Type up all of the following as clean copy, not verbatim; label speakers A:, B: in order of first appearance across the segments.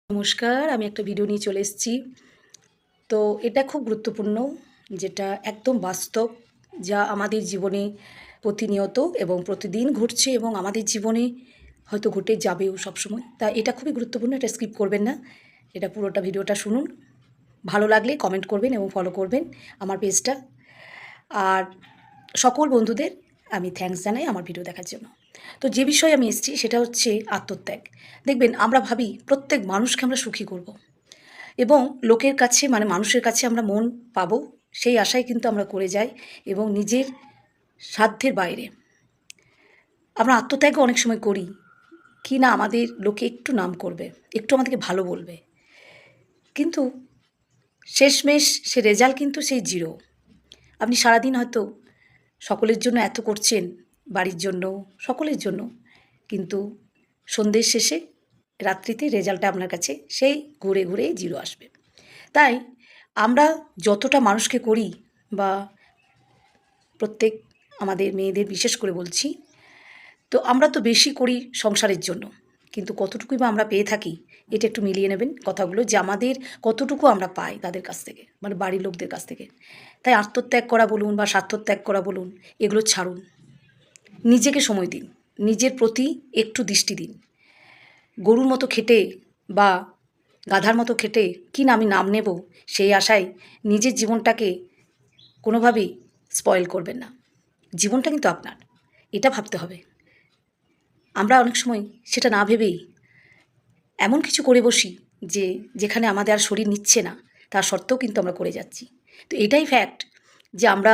A: নমস্কার, আমি একটা ভিডিও নিয়ে চলে এসেছি। তো এটা খুব গুরুত্বপূর্ণ, যেটা একদম বাস্তব, যা আমাদের জীবনে প্রতিনিয়ত এবং প্রতিদিন ঘটছে এবং আমাদের জীবনে হয়তো ঘটে যাবেও সবসময়। তা এটা খুবই গুরুত্বপূর্ণ, এটা স্কিপ করবেন না। এটা পুরোটা ভিডিওটা শুনুন। ভালো লাগলে কমেন্ট করবেন এবং ফলো করবেন আমার পেজটা। আর সকল বন্ধুদের আমি থ্যাঙ্কস জানাই আমার ভিডিও দেখার জন্য। তো যে বিষয়ে আমি এসেছি সেটা হচ্ছে আত্মত্যাগ। দেখবেন আমরা ভাবি প্রত্যেক মানুষকে আমরা সুখী করব। এবং লোকের কাছে মানে মানুষের কাছে আমরা মন পাবো সেই আশায় কিন্তু আমরা করে যাই এবং নিজের সাধ্যের বাইরে আমরা আত্মত্যাগও অনেক সময় করি কি না আমাদের লোকে একটু নাম করবে, একটু আমাদেরকে ভালো বলবে, কিন্তু শেষমেশ সে রেজাল্ট কিন্তু সেই জিরো। আপনি সারাদিন হয়তো সকলের জন্য এত করছেন, বাড়ির জন্য, সকলের জন্য, কিন্তু সন্ধ্যের শেষে রাত্রিতে রেজাল্টটা আপনার কাছে সেই ঘুরে ঘুরে জিরো আসবে। তাই আমরা যতটা মানুষকে করি বা প্রত্যেক আমাদের মেয়েদের বিশেষ করে বলছি, তো আমরা তো বেশি করি সংসারের জন্য, কিন্তু কতটুকুই বা আমরা পেয়ে থাকি এটা একটু মিলিয়ে নেবেন কথাগুলো, যে আমাদের কতটুকু আমরা পাই তাদের কাছ থেকে, মানে বাড়ির লোকদের কাছ থেকে। তাই আত্মত্যাগ করা বলুন বা স্বার্থত্যাগ করা বলুন, এগুলো ছাড়ুন। নিজেকে সময় দিন, নিজের প্রতি একটু দৃষ্টি দিন। গরুর মতো খেটে বা গাধার মতো খেটে কি না আমি নাম নেব সেই আশায় নিজের জীবনটাকে কোনোভাবেই স্পয়েল করবেন না। জীবনটা কিন্তু আপনার, এটা ভাবতে হবে। আমরা অনেক সময় সেটা না ভেবেই এমন কিছু করে বসি যে যেখানে আমাদের আর শরীর নিচ্ছে না, তা সত্ত্বেও কিন্তু আমরা করে যাচ্ছি। তো এটাই ফ্যাক্ট যে আমরা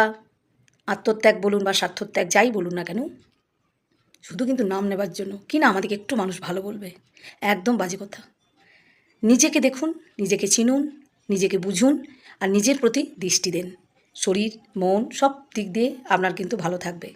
A: আত্মত্যাগ বলুন বা স্বার্থত্যাগ যাই বলুন না কেন, শুধু কিন্তু নাম নেবার জন্য কি না আমাদেরকে একটু মানুষ ভালো বলবে, একদম বাজে কথা। নিজেকে দেখুন, নিজেকে চিনুন, নিজেকে বুঝুন আর নিজের প্রতি দৃষ্টি দেন। শরীর, মন সব দিক দিয়ে আপনার কিন্তু ভালো থাকবে।